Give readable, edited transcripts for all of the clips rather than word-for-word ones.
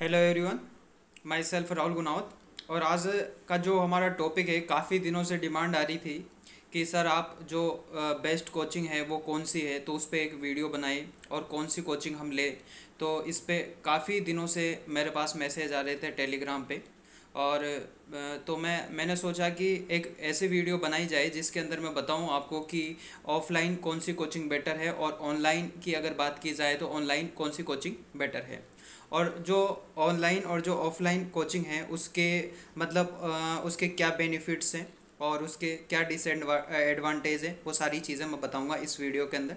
Hello everyone, my self Rahul Gunawat. और आज का जो हमारा टॉपिक है, काफ़ी दिनों से डिमांड आ रही थी कि सर आप जो बेस्ट कोचिंग है वो कौन सी है, तो उस पर एक वीडियो बनाई और कौन सी कोचिंग हम ले। तो इस पे काफ़ी दिनों से मेरे पास मैसेज आ रहे थे टेलीग्राम पे। और तो मैंने सोचा कि एक ऐसी वीडियो बनाई जाए जिसके अंदर मैं बताऊं आपको कि ऑफ़लाइन कौन सी कोचिंग बेटर है और ऑनलाइन की अगर बात की जाए तो ऑनलाइन कौन सी कोचिंग बेटर है। और जो ऑनलाइन और जो ऑफ़लाइन कोचिंग है उसके मतलब उसके क्या बेनिफिट्स हैं और उसके क्या डिसएडवांटेज है, वो सारी चीज़ें मैं बताऊंगा इस वीडियो के अंदर।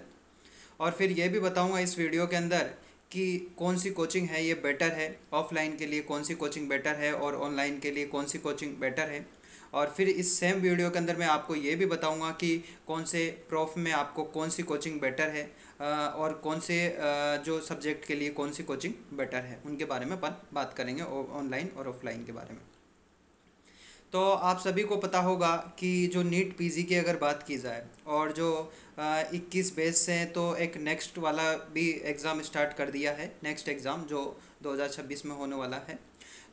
और फिर ये भी बताऊंगा इस वीडियो के अंदर कि कौन सी कोचिंग है ये बेटर है, ऑफ़लाइन के लिए कौन सी कोचिंग बेटर है और ऑनलाइन के लिए कौन सी कोचिंग बेटर है। और फिर इस सेम वीडियो के अंदर मैं आपको ये भी बताऊंगा कि कौन से प्रोफ में आपको कौन सी कोचिंग बेटर है और कौन से जो सब्जेक्ट के लिए कौन सी कोचिंग बेटर है, उनके बारे में अपन बात करेंगे, ऑनलाइन और ऑफ़लाइन के बारे में। तो आप सभी को पता होगा कि जो नीट पीजी की अगर बात की जाए और जो 21 बेस से तो एक नेक्स्ट वाला भी एग्ज़ाम स्टार्ट कर दिया है, नेक्स्ट एग्ज़ाम जो 2026 में होने वाला है।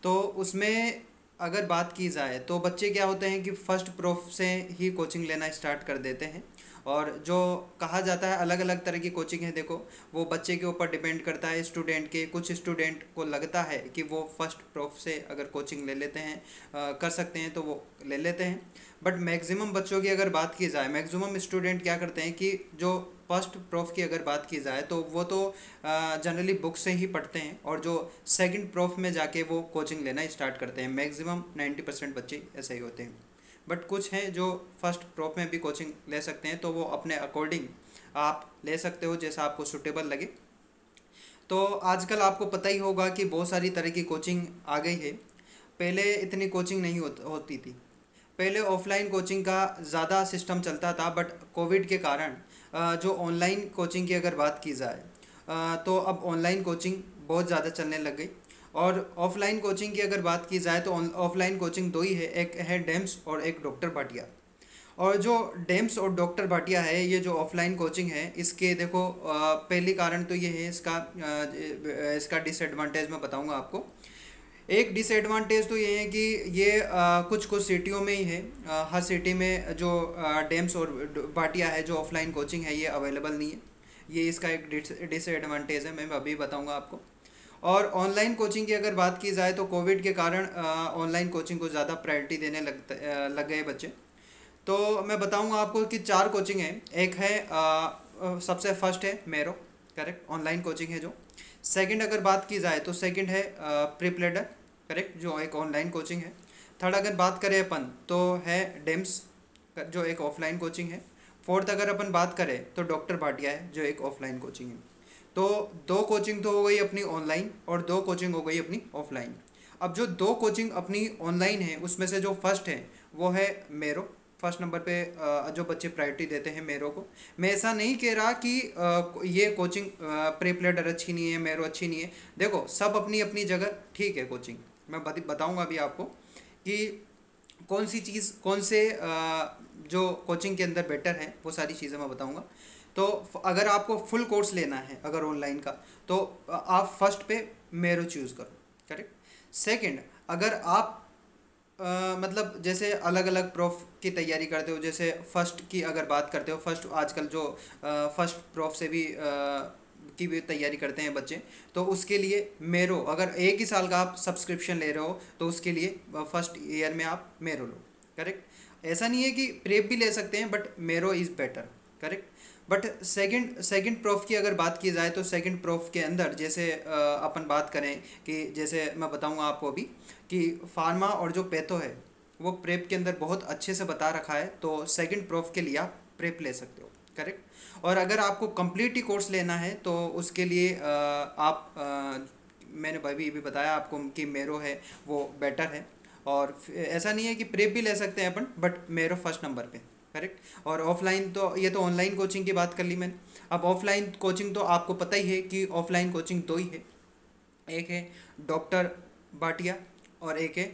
तो उसमें अगर बात की जाए तो बच्चे क्या होते हैं कि फ़र्स्ट प्रोफ से ही कोचिंग लेना स्टार्ट कर देते हैं। और जो कहा जाता है अलग अलग तरह की कोचिंग है, देखो वो बच्चे के ऊपर डिपेंड करता है, स्टूडेंट के। कुछ स्टूडेंट को लगता है कि वो फर्स्ट प्रोफ से अगर कोचिंग ले लेते हैं, कर सकते हैं, तो वो ले लेते हैं। बट मैक्सिमम बच्चों की अगर बात की जाए, मैक्सिमम स्टूडेंट क्या करते हैं कि जो फर्स्ट प्रोफ की अगर बात की जाए तो वो तो जनरली बुक से ही पढ़ते हैं और जो सेकंड प्रोफ में जाके वो कोचिंग लेना स्टार्ट करते हैं। मैक्सिमम 90% बच्चे ऐसे ही होते हैं। बट कुछ हैं जो फर्स्ट प्रोफ में भी कोचिंग ले सकते हैं, तो वो अपने अकॉर्डिंग आप ले सकते हो जैसा आपको सूटेबल लगे। तो आजकल आपको पता ही होगा कि बहुत सारी तरह की कोचिंग आ गई है। पहले इतनी कोचिंग नहीं होती थी। पहले ऑफलाइन कोचिंग का ज़्यादा सिस्टम चलता था, बट कोविड के कारण जो ऑनलाइन कोचिंग की अगर बात की जाए तो अब ऑनलाइन कोचिंग बहुत ज़्यादा चलने लग गई। और ऑफ़लाइन कोचिंग की अगर बात की जाए तो ऑफ़लाइन कोचिंग दो ही है, एक है डेम्स और एक डॉक्टर भाटिया। और जो डेम्स और डॉक्टर भाटिया है, ये जो ऑफ़लाइन कोचिंग है, इसके देखो पहली कारण तो ये है इसका डिसएडवांटेज मैं बताऊंगा आपको। एक डिसएडवांटेज तो ये है कि ये कुछ कुछ सिटियों में ही है। हर सिटी में जो डेम्स और भाटिया है, जो ऑफ़लाइन कोचिंग है, ये अवेलेबल नहीं है। ये इसका एक डिसएडवांटेज है, मैं अभी बताऊंगा आपको। और ऑनलाइन कोचिंग की अगर बात की जाए तो कोविड के कारण ऑनलाइन कोचिंग को ज़्यादा प्रायोरिटी देने लग गए बच्चे। तो मैं बताऊंगा आपको कि 4 कोचिंग है। एक है सबसे फर्स्ट है मेरो, करेक्ट, ऑनलाइन कोचिंग है जो। सेकंड अगर बात की जाए तो सेकंड है प्रिपलेडर, करेक्ट, जो एक ऑनलाइन कोचिंग है। थर्ड अगर बात करें अपन तो है डेम्स, जो एक ऑफलाइन कोचिंग है। फोर्थ अगर अपन बात करें तो डॉक्टर भाटिया है, जो एक ऑफलाइन कोचिंग है। तो 2 कोचिंग तो हो गई अपनी ऑनलाइन और 2 कोचिंग हो गई अपनी ऑफलाइन। अब जो 2 कोचिंग अपनी ऑनलाइन है उसमें से जो फर्स्ट है वो है मेरो। फर्स्ट नंबर पे जो बच्चे प्रायोरिटी देते हैं मेरो को। मैं ऐसा नहीं कह रहा कि ये कोचिंग प्रेपलेडर अच्छी नहीं है, मेरो अच्छी नहीं है। देखो सब अपनी अपनी जगह ठीक है कोचिंग। मैं बताऊंगा अभी आपको कि कौन सी चीज़ कौन से जो कोचिंग के अंदर बेटर है, वो सारी चीज़ें मैं बताऊंगा। तो अगर आपको फुल कोर्स लेना है अगर ऑनलाइन का, तो आप फर्स्ट पे मेरो चूज़ करो, करेक्ट। सेकंड, अगर आप मतलब जैसे अलग अलग प्रोफ की तैयारी करते हो, जैसे फर्स्ट की अगर बात करते हो, फर्स्ट आजकल जो फर्स्ट प्रोफ से भी की भी तैयारी करते हैं बच्चे, तो उसके लिए मेरो, अगर एक ही साल का आप सब्सक्रिप्शन ले रहे हो तो उसके लिए फर्स्ट ईयर में आप मेरो लो, करेक्ट। ऐसा नहीं है कि प्रेप भी ले सकते हैं, बट मेरो is better, correct. But second prof की अगर बात की जाए तो सेकंड प्रोफ के अंदर जैसे अपन बात करें कि जैसे मैं बताऊंगा आपको अभी कि फार्मा और जो पैथो है वो प्रेप के अंदर बहुत अच्छे से बता रखा है। तो सेकंड प्रोफ के लिए आप प्रेप ले सकते हो, करेक्ट। और अगर आपको कंप्लीट ही कोर्स लेना है तो उसके लिए मैंने अभी भी बताया आपको कि मेरो है वो बेटर है। और ऐसा नहीं है कि प्रेप भी ले सकते हैं अपन, बट मेरो फर्स्ट नंबर पे, करेक्ट। और ऑफलाइन तो ये तो ऑनलाइन कोचिंग की बात कर ली मैंने। अब ऑफलाइन कोचिंग तो आपको पता ही है कि ऑफलाइन कोचिंग 2 ही है, एक है डॉक्टर भाटिया और एक है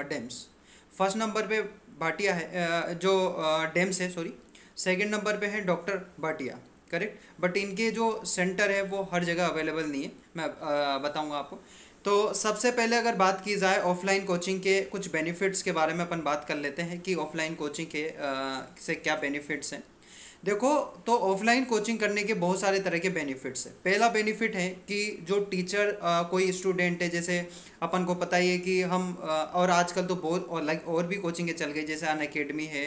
डेम्स। फर्स्ट नंबर पे भाटिया है, जो डेम्स है, सॉरी। सेकंड नंबर पे है डॉक्टर भाटिया करेक्ट, बट इनके जो सेंटर है वो हर जगह अवेलेबल नहीं है, मैं बताऊंगा आपको। तो सबसे पहले अगर बात की जाए ऑफलाइन कोचिंग के कुछ बेनिफिट्स के बारे में अपन बात कर लेते हैं कि ऑफलाइन कोचिंग के से क्या बेनिफिट्स हैं। देखो, तो ऑफलाइन कोचिंग करने के बहुत सारे तरह के बेनिफिट्स हैं। पहला बेनिफिट है कि जो टीचर कोई स्टूडेंट है, जैसे अपन को पता ही है कि हम और आजकल तो बहुत और भी कोचिंगें चल गई, जैसे अन अकेडमी है,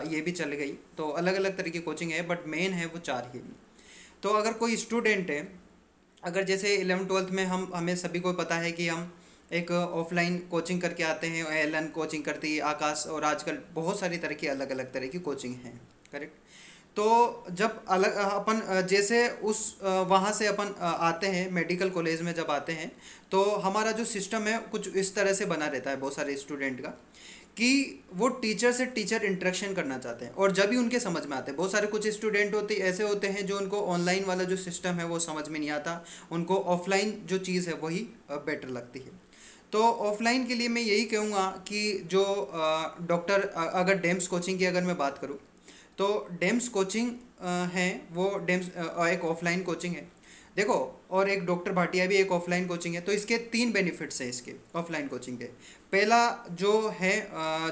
ये भी चल गई, तो अलग अलग तरह की कोचिंग है, बट मेन है वो 4 ही। तो अगर कोई स्टूडेंट है, अगर जैसे 11th 12th में हमें सभी को पता है कि हम एक ऑफलाइन कोचिंग करके आते हैं, एलन कोचिंग करती है, आकाश, और आजकल बहुत सारी तरह की अलग अलग तरह की कोचिंग हैं, करेक्ट। तो जब अलग अपन जैसे उस वहाँ से अपन आते हैं मेडिकल कॉलेज में, जब आते हैं तो हमारा जो सिस्टम है कुछ इस तरह से बना रहता है बहुत सारे स्टूडेंट का, कि वो टीचर से टीचर इंटरेक्शन करना चाहते हैं, और जब भी उनके समझ में आते हैं, बहुत सारे कुछ स्टूडेंट ऐसे होते हैं जो उनको ऑनलाइन वाला जो सिस्टम है वो समझ में नहीं आता, उनको ऑफलाइन जो चीज़ है वही बेटर लगती है। तो ऑफलाइन के लिए मैं यही कहूँगा कि जो डॉक्टर, अगर डेम्स कोचिंग की अगर मैं बात करूँ, तो डेम्स कोचिंग है वो डेम्स एक ऑफलाइन कोचिंग है, देखो, और एक डॉक्टर भाटिया भी एक ऑफलाइन कोचिंग है। तो इसके 3 बेनिफिट्स हैं इसके ऑफलाइन कोचिंग के। पहला जो है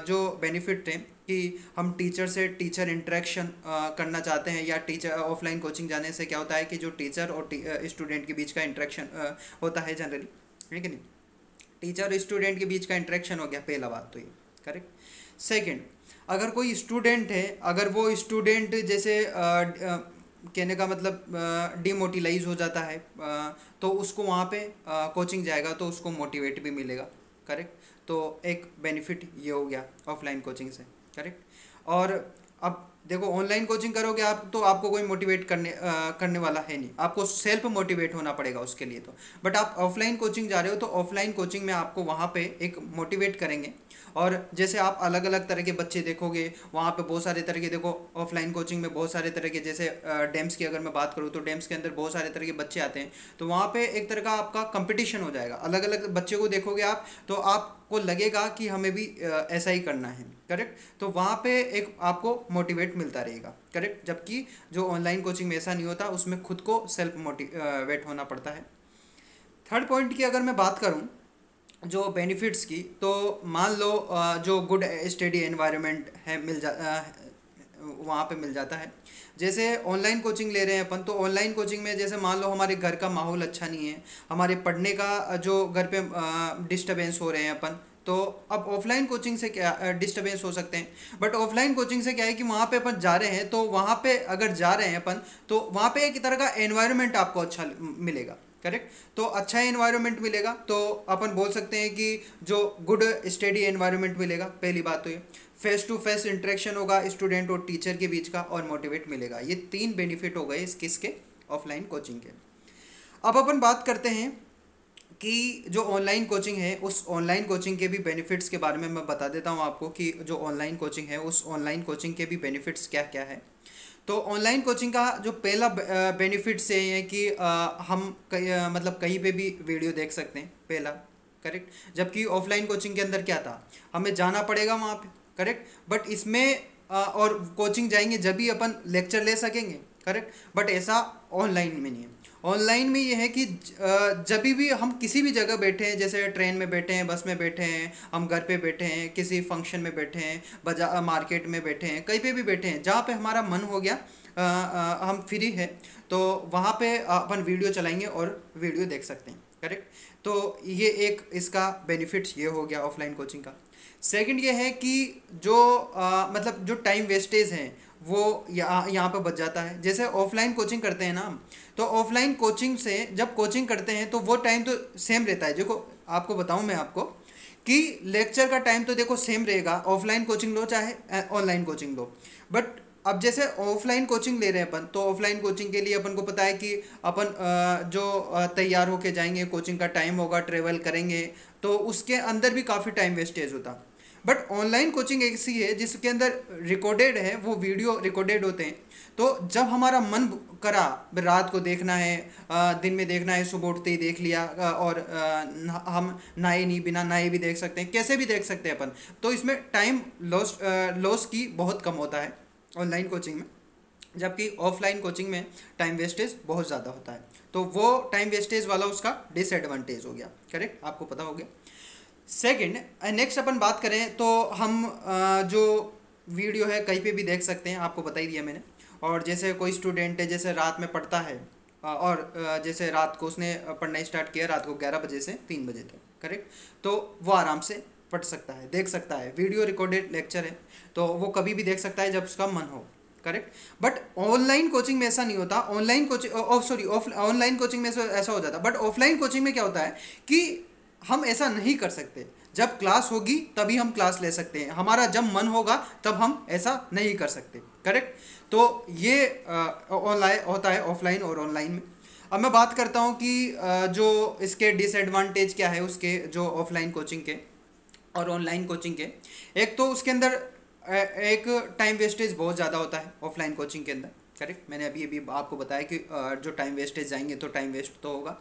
जो बेनिफिट है कि हम टीचर से टीचर इंटरेक्शन करना चाहते हैं, या टीचर ऑफलाइन कोचिंग जाने से क्या होता है कि जो टीचर और स्टूडेंट के बीच का इंटरेक्शन होता है जनरली, है कि नहीं, टीचर और स्टूडेंट के बीच का इंटरेक्शन हो गया, पहला बात तो ये, करेक्ट। सेकंड, अगर कोई स्टूडेंट है, अगर वो स्टूडेंट जैसे कहने का मतलब डिमोटिलाइज हो जाता है, तो उसको वहाँ पे कोचिंग जाएगा तो उसको मोटिवेट भी मिलेगा, करेक्ट। तो एक बेनिफिट ये हो गया ऑफलाइन कोचिंग से, करेक्ट। और अब देखो, ऑनलाइन कोचिंग करोगे आप तो आपको कोई मोटिवेट करने वाला है नहीं, आपको सेल्फ मोटिवेट होना पड़ेगा उसके लिए। तो बट आप ऑफलाइन कोचिंग जा रहे हो तो ऑफलाइन कोचिंग में आपको वहाँ पे एक मोटिवेट करेंगे, और जैसे आप अलग अलग तरह के बच्चे देखोगे वहाँ पे, बहुत सारे तरह के, देखो ऑफलाइन कोचिंग में बहुत सारे तरह के, जैसे डेम्स की अगर मैं बात करूँ तो डेम्स के अंदर बहुत सारे तरह के बच्चे आते हैं, तो वहाँ पे एक तरह का आपका कंपटीशन हो जाएगा, अलग अलग बच्चे को देखोगे आप तो आपको लगेगा कि हमें भी ऐसा ही करना है, करेक्ट। तो वहाँ पे एक आपको मोटिवेट मिलता रहेगा, करेक्ट। जबकि जो ऑनलाइन कोचिंग में ऐसा नहीं होता, उसमें खुद को सेल्फ मोटिवेट होना पड़ता है। थर्ड पॉइंट की अगर मैं बात करूँ जो बेनिफिट्स की, तो मान लो जो गुड स्टडी एनवायरनमेंट है वहाँ पे मिल जाता है। जैसे ऑनलाइन कोचिंग ले रहे हैं अपन, तो ऑनलाइन कोचिंग में जैसे मान लो हमारे घर का माहौल अच्छा नहीं है, हमारे पढ़ने का जो घर पे डिस्टर्बेंस हो रहे हैं अपन, तो अब ऑफलाइन कोचिंग से क्या डिस्टर्बेंस हो सकते हैं, बट ऑफलाइन कोचिंग से क्या है कि वहाँ पे अपन जा रहे हैं, तो वहाँ पे अगर जा रहे हैं अपन तो वहाँ पे एक तरह का एनवायरनमेंट आपको अच्छा मिलेगा, करेक्ट। तो अच्छा एनवायरनमेंट मिलेगा, तो अपन बोल सकते हैं कि जो गुड स्टडी एनवायरनमेंट मिलेगा, पहली बात तो ये फेस टू फेस इंटरेक्शन होगा स्टूडेंट और टीचर के बीच का, और मोटिवेट मिलेगा। ये 3 बेनिफिट हो गए इसके ऑफलाइन कोचिंग के। अब अपन बात करते हैं कि जो ऑनलाइन कोचिंग है, उस ऑनलाइन कोचिंग के भी बेनिफिट्स के बारे में मैं बता देता हूँ आपको कि जो ऑनलाइन कोचिंग है उस ऑनलाइन कोचिंग के भी बेनिफिट्स क्या क्या है। तो ऑनलाइन कोचिंग का जो पहला बेनिफिट्स है कि हम मतलब कहीं पे भी वीडियो देख सकते हैं, पहला, करेक्ट। जबकि ऑफलाइन कोचिंग के अंदर क्या था, हमें जाना पड़ेगा वहाँ पे, करेक्ट। बट इसमें और कोचिंग जाएंगे जब भी अपन लेक्चर ले सकेंगे, करेक्ट। बट ऐसा ऑनलाइन में नहीं है। ऑनलाइन में ये है कि जब भी हम किसी भी जगह बैठे हैं, जैसे ट्रेन में बैठे हैं, बस में बैठे हैं, हम घर पे बैठे हैं, किसी फंक्शन में बैठे हैं, बाजार मार्केट में बैठे हैं, कहीं पे भी बैठे हैं, जहाँ पे हमारा मन हो गया हम फ्री है, तो वहाँ पे अपन वीडियो चलाएंगे और वीडियो देख सकते हैं, करेक्ट। तो ये एक इसका बेनिफिट्स ये हो गया ऑफलाइन कोचिंग का। सेकंड ये है कि जो मतलब जो टाइम वेस्टेज है वो यहाँ पे बच जाता है। जैसे ऑफलाइन कोचिंग करते हैं ना हम, तो ऑफलाइन कोचिंग से जब कोचिंग करते हैं तो वो टाइम तो सेम रहता है। देखो आपको बताऊँ मैं आपको कि लेक्चर का टाइम तो देखो सेम रहेगा, ऑफलाइन कोचिंग लो चाहे ऑनलाइन कोचिंग लो। बट अब जैसे ऑफलाइन कोचिंग ले रहे हैं अपन, तो ऑफलाइन कोचिंग के लिए अपन को पता है कि अपन जो तैयार होके जाएंगे, कोचिंग का टाइम होगा, ट्रेवल करेंगे, तो उसके अंदर भी काफ़ी टाइम वेस्टेज होता। बट ऑनलाइन कोचिंग ऐसी है जिसके अंदर रिकॉर्डेड है, वो वीडियो रिकॉर्डेड होते हैं। तो जब हमारा मन करा रात को देखना है, दिन में देखना है, सुबह उठते ही देख लिया, और हम नहाए नहीं, बिना नहाए भी देख सकते हैं, कैसे भी देख सकते हैं अपन। तो इसमें टाइम लॉस की बहुत कम होता है ऑनलाइन कोचिंग में। जबकि ऑफलाइन कोचिंग में टाइम वेस्टेज बहुत ज़्यादा होता है। तो वो टाइम वेस्टेज वाला उसका डिसएडवांटेज हो गया, करेक्ट, आपको पता हो गया। सेकंड, नेक्स्ट अपन बात करें तो हम जो वीडियो है कहीं पे भी देख सकते हैं, आपको बता ही दिया मैंने। और जैसे कोई स्टूडेंट है जैसे रात में पढ़ता है और जैसे रात को उसने पढ़ना स्टार्ट किया रात को 11 बजे से 3 बजे तक, करेक्ट, तो वो आराम से पढ़ सकता है, देख सकता है, वीडियो रिकॉर्डेड लेक्चर है तो वो कभी भी देख सकता है जब उसका मन हो, करेक्ट। बट ऑनलाइन कोचिंग में ऐसा नहीं होता। ऑनलाइन कोचिंग ऑनलाइन कोचिंग में ऐसा हो जाता, बट ऑफलाइन कोचिंग में क्या होता है कि हम ऐसा नहीं कर सकते। जब क्लास होगी तभी हम क्लास ले सकते हैं, हमारा जब मन होगा तब हम ऐसा नहीं कर सकते, करेक्ट। तो ये ऑनलाइन होता है ऑफलाइन और ऑनलाइन में। अब मैं बात करता हूँ कि जो इसके डिसएडवांटेज क्या है उसके, जो ऑफलाइन कोचिंग के और ऑनलाइन कोचिंग के। एक तो उसके अंदर एक टाइम वेस्टेज बहुत ज़्यादा होता है ऑफलाइन कोचिंग के अंदर, करेक्ट। मैंने अभी अभी आपको बताया कि जो टाइम वेस्टेज जाएंगे तो टाइम वेस्ट तो होगा,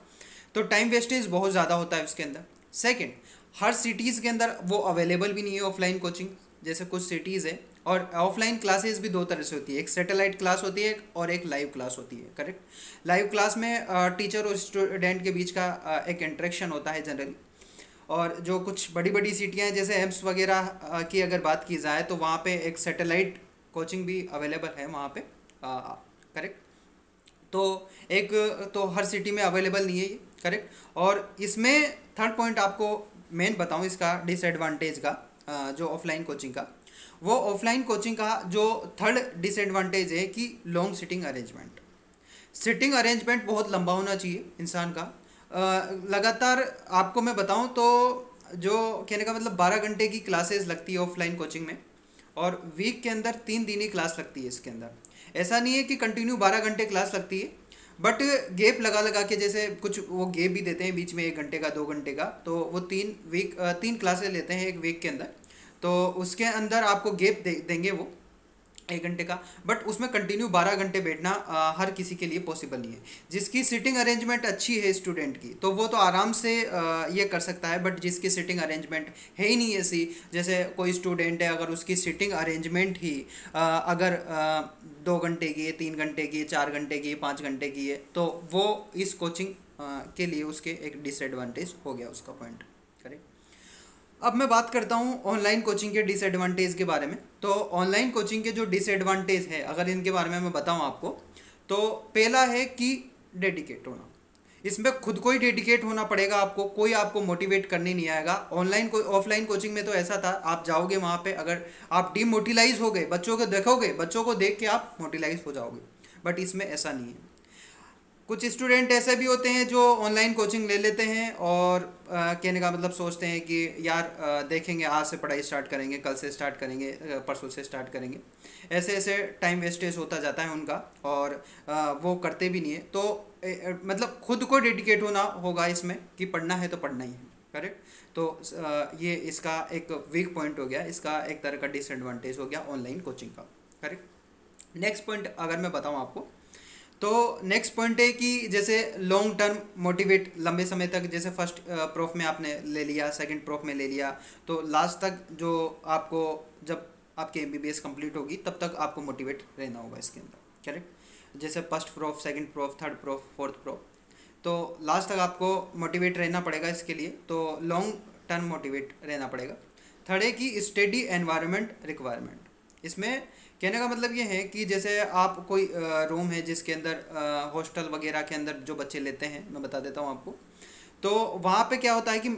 तो टाइम वेस्टेज बहुत ज़्यादा होता है उसके अंदर। सेकंड, हर सिटीज़ के अंदर वो अवेलेबल भी नहीं है ऑफलाइन कोचिंग। जैसे कुछ सिटीज़ है, और ऑफलाइन क्लासेस भी दो तरह से होती है, एक सैटेलाइट क्लास होती है और एक लाइव क्लास होती है, करेक्ट। लाइव क्लास में टीचर और स्टूडेंट के बीच का एक इंटरेक्शन होता है जनरली। और जो कुछ बड़ी बड़ी सिटियाँ हैं जैसे एम्स वगैरह की अगर बात की जाए तो वहाँ पे एक सैटेलाइट कोचिंग भी अवेलेबल है वहाँ पे, करेक्ट। तो एक तो हर सिटी में अवेलेबल नहीं है ये, करेक्ट। और इसमें थर्ड पॉइंट आपको मेन बताऊँ इसका डिसएडवांटेज का, जो ऑफलाइन कोचिंग का, वो ऑफलाइन कोचिंग का जो थर्ड डिसएडवांटेज है कि long sitting arrangement. Sitting arrangement बहुत लंबा होना चाहिए इंसान का। लगातार आपको मैं बताऊं तो जो कहने का मतलब 12 घंटे की क्लासेस लगती है ऑफलाइन कोचिंग में, और वीक के अंदर 3 दिन ही क्लास लगती है इसके अंदर। ऐसा नहीं है कि कंटिन्यू 12 घंटे क्लास लगती है, बट गैप लगा लगा के, जैसे कुछ वो गैप भी देते हैं बीच में 1 घंटे का 2 घंटे का, तो वो 3 क्लासेस लेते हैं एक वीक के अंदर। तो उसके अंदर आपको गैप देंगे वो 1 घंटे का, बट उसमें कंटिन्यू 12 घंटे बैठना हर किसी के लिए पॉसिबल नहीं है। जिसकी सीटिंग अरेंजमेंट अच्छी है स्टूडेंट की तो वो तो आराम से ये कर सकता है, बट जिसकी सीटिंग अरेंजमेंट है ही नहीं ऐसी, जैसे कोई स्टूडेंट है अगर उसकी सीटिंग अरेंजमेंट ही अगर 2 घंटे की है, 3 घंटे की है, 4 घंटे की है, 5 घंटे की है, तो वो इस कोचिंग के लिए उसके एक डिसएडवांटेज हो गया उसका पॉइंट, करेक्ट। अब मैं बात करता हूँ ऑनलाइन कोचिंग के डिसएडवांटेज के बारे में। तो ऑनलाइन कोचिंग के जो डिसएडवांटेज है अगर इनके बारे में मैं बताऊँ आपको, तो पहला है कि डेडिकेट होना। इसमें खुद को ही डेडिकेट होना पड़ेगा आपको, कोई आपको मोटिवेट करने नहीं आएगा। ऑफलाइन कोचिंग में तो ऐसा था, आप जाओगे वहाँ पे, अगर आप डीमोटिलाइज हो गए, बच्चों को देखोगे, बच्चों को देख के आप मोटिलाइज हो जाओगे, बट इसमें ऐसा नहीं है। कुछ स्टूडेंट ऐसे भी होते हैं जो ऑनलाइन कोचिंग ले लेते हैं और कहने का मतलब सोचते हैं कि यार देखेंगे, आज से पढ़ाई स्टार्ट करेंगे, कल से स्टार्ट करेंगे, परसों से स्टार्ट करेंगे, ऐसे ऐसे टाइम वेस्टेज होता जाता है उनका, और वो करते भी नहीं है। तो मतलब खुद को डेडिकेट होना होगा इसमें कि पढ़ना है तो पढ़ना ही है, करेक्ट। तो ये इसका एक वीक पॉइंट हो गया, इसका एक तरह का डिसएडवांटेज हो गया ऑनलाइन कोचिंग का, करेक्ट। नेक्स्ट पॉइंट अगर मैं बताऊँ आपको, तो नेक्स्ट पॉइंट है कि जैसे लॉन्ग टर्म मोटिवेट, लंबे समय तक, जैसे फर्स्ट प्रोफ में आपने ले लिया, सेकंड प्रोफ में ले लिया, तो लास्ट तक जो आपको, जब आपकी एमबीबीएस कंप्लीट होगी तब तक आपको मोटिवेट रहना होगा इसके अंदर, करेक्ट। जैसे first prof, second prof, third prof, fourth prof, तो लास्ट तक आपको मोटिवेट रहना पड़ेगा इसके लिए, तो लॉन्ग टर्म मोटिवेट रहना पड़ेगा। थर्ड है कि स्टडी एनवायरनमेंट रिक्वायरमेंट। इसमें कहने का मतलब ये है कि जैसे आप कोई रूम है जिसके अंदर हॉस्टल वगैरह के अंदर जो बच्चे लेते हैं, मैं बता देता हूँ आपको। तो वहाँ पे क्या होता है कि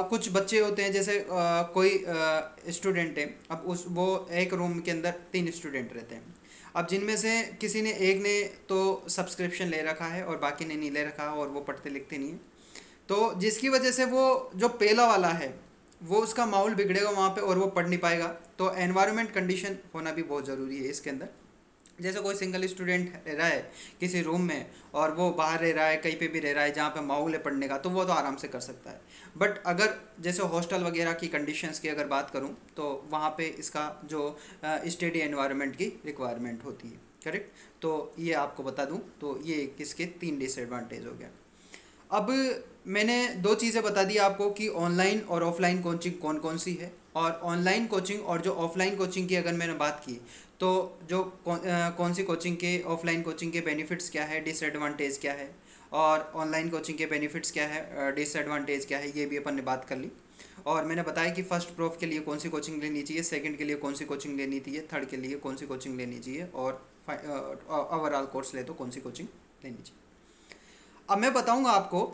कुछ बच्चे होते हैं, जैसे कोई स्टूडेंट है, अब वो एक रूम के अंदर 3 स्टूडेंट रहते हैं। अब जिनमें से किसी ने, एक ने तो सब्सक्रिप्शन ले रखा है और बाकी ने नहीं ले रखा, और वो पढ़ते लिखते नहीं है, तो जिसकी वजह से वो जो पहला वाला है वो उसका माहौल बिगड़ेगा वहाँ पे और वो पढ़ नहीं पाएगा। तो एनवायरनमेंट कंडीशन होना भी बहुत ज़रूरी है इसके अंदर। जैसे कोई सिंगल स्टूडेंट रह रहा है किसी रूम में और वो बाहर रह रहा है, कहीं पे भी रह रहा है जहाँ पे माहौल है पढ़ने का, तो वो तो आराम से कर सकता है। बट अगर जैसे हॉस्टल वगैरह की कंडीशंस की अगर बात करूँ तो वहाँ पे इसका जो स्टडी एनवायरनमेंट की रिक्वायरमेंट होती है, करेक्ट। तो ये आपको बता दूँ, तो ये किसके 3 डिसएडवांटेज हो गया। अब मैंने 2 चीज़ें बता दी आपको कि ऑनलाइन और ऑफलाइन कोचिंग कौन कौन सी है, और ऑनलाइन कोचिंग और जो ऑफलाइन कोचिंग की अगर मैंने बात की, तो जो कौन सी कोचिंग के, ऑफलाइन कोचिंग के बेनिफिट्स क्या है, डिसएडवांटेज क्या है, और ऑनलाइन कोचिंग के बेनिफिट्स क्या है, डिसएडवांटेज क्या है, ये भी अपन ने बात कर ली। और मैंने बताया कि फर्स्ट प्रूफ के लिए कौन सी कोचिंग लेनी चाहिए, सेकंड के लिए कौन सी कोचिंग लेनी चाहिए, थर्ड के लिए कौन सी कोचिंग लेनी चाहिए, और ओवरऑल कोर्स ले तो कौन सी कोचिंग लेनी चाहिए। अब मैं बताऊंगा आपको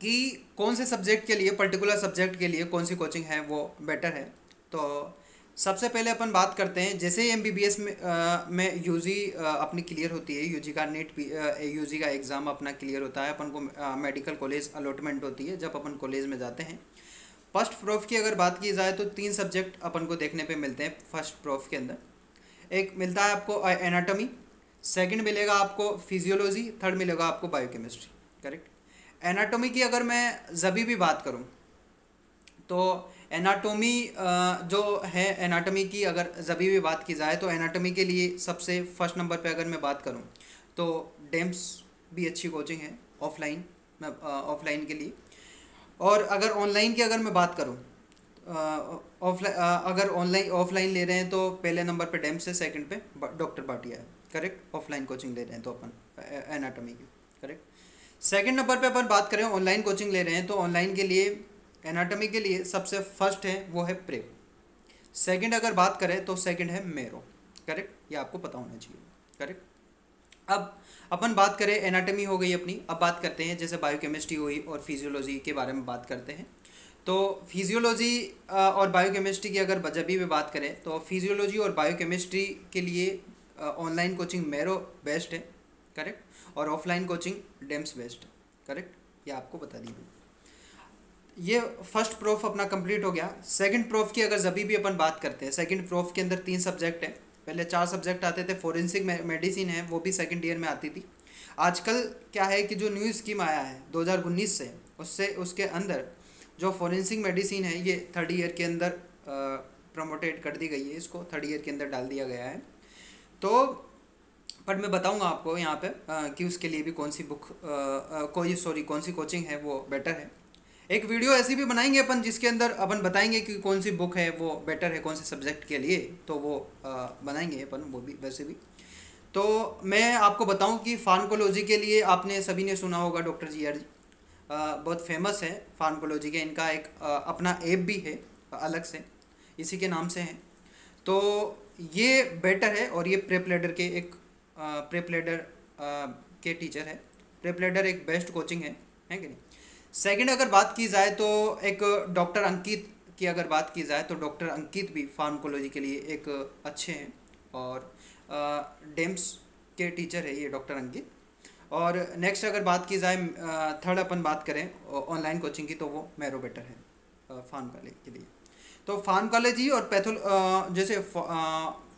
कि कौन से सब्जेक्ट के लिए, पर्टिकुलर सब्जेक्ट के लिए कौन सी कोचिंग है वो बेटर है। तो सबसे पहले अपन बात करते हैं, जैसे ही MBBS में यूजी अपनी क्लियर होती है, यूजी का नेट यूजी का एग्ज़ाम अपना क्लियर होता है, अपन को मेडिकल कॉलेज अलॉटमेंट होती है जब अपन कॉलेज में जाते हैं। फर्स्ट प्रूफ की अगर बात की जाए तो 3 सब्जेक्ट अपन को देखने पे मिलते हैं फर्स्ट प्रूफ के अंदर। एक मिलता है आपको एनाटॉमी, सेकंड मिलेगा आपको फिजियोलॉजी, थर्ड मिलेगा आपको बायोकेमिस्ट्री। करेक्ट। एनाटॉमी की अगर मैं जभी भी बात करूं तो एनाटॉमी जो है, एनाटॉमी की अगर जभी भी बात की जाए तो एनाटॉमी के लिए सबसे फर्स्ट नंबर पे अगर मैं बात करूं तो डेम्स भी अच्छी कोचिंग है ऑफलाइन, ऑफलाइन के लिए। और अगर ऑनलाइन की अगर मैं बात करूं, अगर ऑफलाइन ले रहे हैं तो पहले नंबर पे डेम्स है, सेकंड पे डॉक्टर भाटिया है। करेक्ट। ऑफलाइन कोचिंग ले रहे हैं तो अपन एनाटॉमी की। करेक्ट। सेकंड नंबर पे अपन बात करें ऑनलाइन कोचिंग ले रहे हैं तो ऑनलाइन के लिए, एनाटॉमी के लिए सबसे फर्स्ट है वो है प्रेप। सेकंड अगर बात करें तो सेकंड है मेरो। करेक्ट। ये आपको पता होना चाहिए। करेक्ट। अब अपन बात करें, एनाटॉमी हो गई अपनी, अब बात करते हैं जैसे बायोकेमिस्ट्री हुई और फिजियोलॉजी के बारे में बात करते हैं। तो फिजियोलॉजी और बायोकेमिस्ट्री की अगर जब भी बात करें तो फिजियोलॉजी और बायोकेमिस्ट्री के लिए ऑनलाइन कोचिंग मेरो बेस्ट है। करेक्ट। और ऑफलाइन कोचिंग डेम्स बेस्ट है। करेक्ट। ये आपको बता दी मैंने। ये फर्स्ट प्रूफ अपना कंप्लीट हो गया। सेकंड प्रूफ की अगर जभी भी अपन बात करते हैं, सेकंड प्रूफ के अंदर 3 सब्जेक्ट है। पहले 4 सब्जेक्ट आते थे। फोरेंसिक मेडिसिन है, वो भी सेकंड ईयर में आती थी। आजकल क्या है कि जो न्यू स्कीम आया है 2019 से, उसके अंदर जो फोरेंसिक मेडिसिन है ये थर्ड ईयर के अंदर प्रमोटेड कर दी गई है, इसको थर्ड ईयर के अंदर डाल दिया गया है। तो पर मैं बताऊंगा आपको यहाँ पे कि उसके लिए भी कौन सी कौन सी कोचिंग है वो बेटर है। एक वीडियो ऐसी भी बनाएंगे अपन जिसके अंदर अपन बताएंगे कि कौन सी बुक है वो बेटर है कौन से सब्जेक्ट के लिए, तो वो बनाएंगे अपन वो भी वैसे भी। तो मैं आपको बताऊं कि फार्माकोलॉजी के लिए आपने सभी ने सुना होगा डॉक्टर GR जी, बहुत फेमस है फार्माकोलॉजी के। इनका एक अपना ऐप भी है अलग से, इसी के नाम से है। तो ये बेटर है और ये प्रेप लैडर के एक प्रेप लैडर के टीचर है। प्रेप लैडर एक बेस्ट कोचिंग है कि नहीं। सेकंड अगर बात की जाए तो एक डॉक्टर अंकित की अगर बात की जाए तो डॉक्टर अंकित भी फार्माकोलॉजी के लिए एक अच्छे हैं और डेम्स के टीचर है ये डॉक्टर अंकित। और नेक्स्ट अगर बात की जाए थर्ड अपन बात करें ऑनलाइन कोचिंग की तो वो मेरो बेटर है फार्माकोलॉजी के लिए। तो फार्माकोलॉजी और जैसे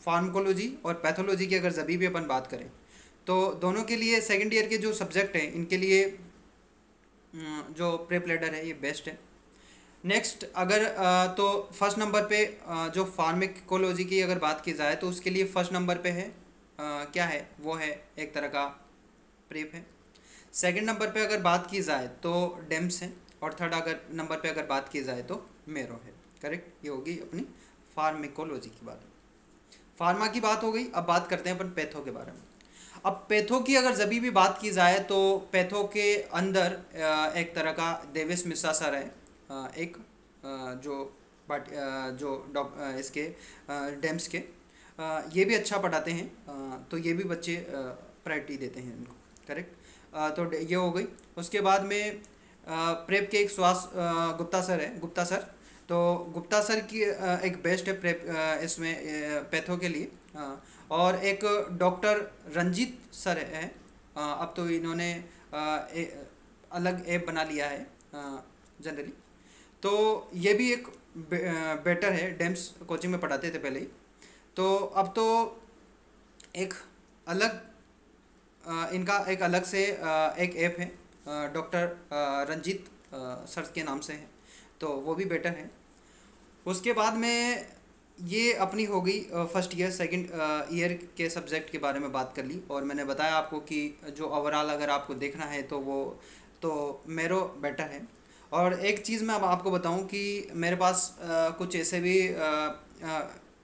फार्माकोलॉजी और पैथोलॉजी की अगर जभी भी अपन बात करें तो दोनों के लिए सेकंड ईयर के जो सब्जेक्ट हैं इनके लिए जो प्रेप लैडर है ये बेस्ट है। नेक्स्ट अगर तो फर्स्ट नंबर पे जो फार्माकोलॉजी की अगर बात की जाए तो उसके लिए फर्स्ट नंबर पे है क्या है वो है एक तरह का प्रेप है। सेकंड नंबर पे अगर बात की जाए तो डेम्स है और थर्ड अगर नंबर पे अगर बात की जाए तो मेरो है। करेक्ट। ये होगी अपनी फार्माकोलॉजी की बात। फार्मा की बात हो गई। अब बात करते हैं अपन पैथो के बारे में। अब पैथो की अगर जभी भी बात की जाए तो पैथो के अंदर एक तरह का देवेश मिश्रा सर है, एक जो इसके डेम्स के ये भी अच्छा पढ़ाते हैं, तो ये भी बच्चे प्रायोरिटी देते हैं इनको। करेक्ट। तो ये हो गई। उसके बाद में प्रेप के एक गुप्ता सर है, गुप्ता सर। तो गुप्ता सर की एक बेस्ट है प्रेप इसमें पैथो के लिए। और एक डॉक्टर रंजीत सर है, अब तो इन्होंने अलग ऐप बना लिया है जनरली। तो ये भी एक बेटर है, डेम्स कोचिंग में पढ़ाते थे पहले ही, तो अब तो एक अलग इनका एक अलग से एक ऐप है डॉक्टर रंजीत सर के नाम से है, तो वो भी बेटर है। उसके बाद में ये अपनी हो गई फर्स्ट ईयर सेकंड ईयर के सब्जेक्ट के बारे में बात कर ली। और मैंने बताया आपको कि जो ओवरऑल अगर आपको देखना है तो वो तो मेरो बेटर है। और एक चीज़ मैं अब आपको बताऊं कि मेरे पास कुछ ऐसे भी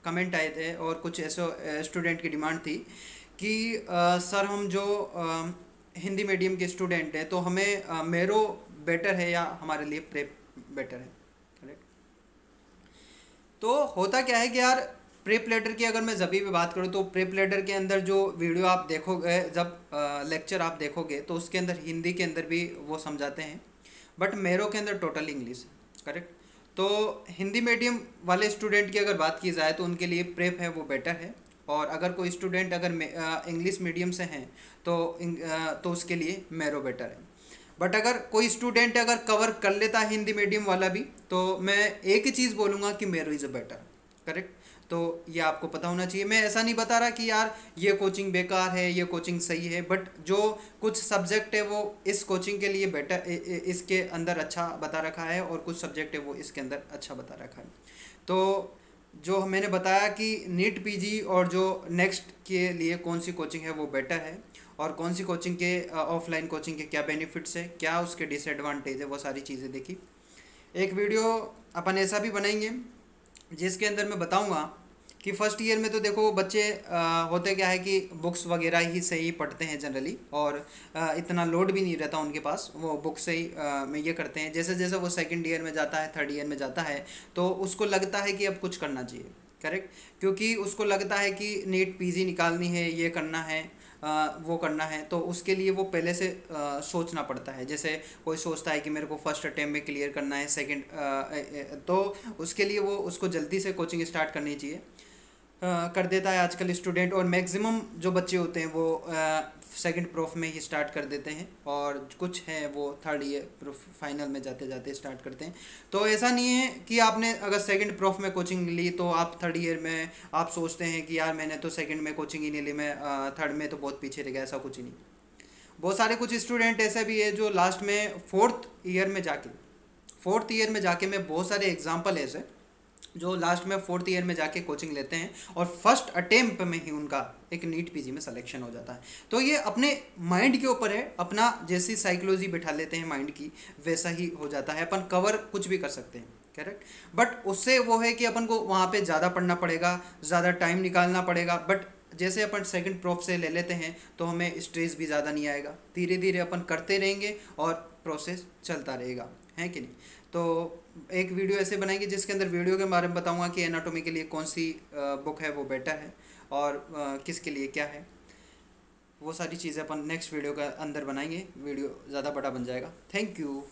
कमेंट आए थे और कुछ ऐसे स्टूडेंट की डिमांड थी कि सर हम जो हिंदी मीडियम के स्टूडेंट हैं तो हमें मेरो बेटर है या हमारे लिए प्रेप बेटर है। करेक्ट। तो होता क्या है कि यार प्रेप लेटर की अगर मैं जभी भी बात करूँ तो प्रेप लेटर के अंदर जो वीडियो आप देखोगे, जब लेक्चर आप देखोगे तो उसके अंदर हिंदी के अंदर भी वो समझाते हैं, बट मेरो के अंदर टोटल इंग्लिश है। करेक्ट। तो हिंदी मीडियम वाले स्टूडेंट की अगर बात की जाए तो उनके लिए प्रेप है वो बेटर है, और अगर कोई स्टूडेंट अगर इंग्लिश मीडियम से हैं तो उसके लिए मेरो बेटर है। बट अगर कोई स्टूडेंट अगर कवर कर लेता है हिंदी मीडियम वाला भी, तो मैं एक ही चीज़ बोलूँगा कि मेरो इज़ अ बेटर। करेक्ट। तो ये आपको पता होना चाहिए। मैं ऐसा नहीं बता रहा कि यार ये कोचिंग बेकार है, ये कोचिंग सही है, बट जो कुछ सब्जेक्ट है वो इस कोचिंग के लिए बेटर इसके अंदर अच्छा बता रखा है, और कुछ सब्जेक्ट है वो इसके अंदर अच्छा बता रखा है। तो जो मैंने बताया कि नीट पीजी और जो नेक्स्ट के लिए कौन सी कोचिंग है वो बेटर है, और कौन सी कोचिंग के ऑफलाइन कोचिंग के क्या बेनिफिट्स है, क्या उसके डिसएडवांटेज है, वो सारी चीज़ें देखी। एक वीडियो अपन ऐसा भी बनाएंगे जिसके अंदर मैं बताऊंगा कि फर्स्ट ईयर में तो देखो बच्चे होते क्या है कि बुक्स वगैरह ही से ही पढ़ते हैं जनरली, और इतना लोड भी नहीं रहता उनके पास, वो बुक से ही में ये करते हैं। जैसे जैसे वो सेकंड ईयर में जाता है, थर्ड ईयर में जाता है, तो उसको लगता है कि अब कुछ करना चाहिए। करेक्ट। क्योंकि उसको लगता है कि नीट पीजी निकालनी है, ये करना है, वो करना है, तो उसके लिए वो पहले से सोचना पड़ता है। जैसे कोई सोचता है कि मेरे को फर्स्ट अटेम्प्ट में क्लियर करना है, सेकंड, तो उसके लिए वो उसको जल्दी से कोचिंग स्टार्ट करनी चाहिए। कर देता है आजकल स्टूडेंट, और मैक्सिमम जो बच्चे होते हैं वो सेकंड प्रोफ में ही स्टार्ट कर देते हैं, और कुछ हैं वो थर्ड ईयर फाइनल में जाते जाते स्टार्ट करते हैं। तो ऐसा नहीं है कि आपने अगर सेकंड प्रोफ में कोचिंग ली तो आप थर्ड ईयर में आप सोचते हैं कि यार मैंने तो सेकंड में कोचिंग ही नहीं ली, मैं थर्ड में तो बहुत पीछे रह गया। ऐसा कुछ ही नहीं। बहुत सारे कुछ स्टूडेंट ऐसे भी है जो लास्ट में फोर्थ ईयर में जाके मैं बहुत सारे एग्जाम्पल ऐसे जो लास्ट में फोर्थ ईयर में जाके कोचिंग लेते हैं और फर्स्ट अटेम्प्ट में ही उनका एक नीट पीजी में सिलेक्शन हो जाता है। तो ये अपने माइंड के ऊपर है, अपना जैसी साइकोलॉजी बिठा लेते हैं माइंड की वैसा ही हो जाता है। अपन कवर कुछ भी कर सकते हैं। करेक्ट। बट उससे वो है कि अपन को वहाँ पे ज़्यादा पढ़ना पड़ेगा, ज़्यादा टाइम निकालना पड़ेगा। बट जैसे अपन सेकंड प्रोफ से ले लेते हैं तो हमें स्ट्रेस भी ज़्यादा नहीं आएगा, धीरे धीरे अपन करते रहेंगे और प्रोसेस चलता रहेगा, है कि नहीं। तो एक वीडियो ऐसे बनाएंगे जिसके अंदर वीडियो के बारे में बताऊंगा कि एनाटॉमी के लिए कौन सी बुक है वो बेटर है, और किसके लिए क्या है। वो सारी चीज़ें अपन नेक्स्ट वीडियो के अंदर बनाएंगे, वीडियो ज़्यादा बड़ा बन जाएगा। Thank you.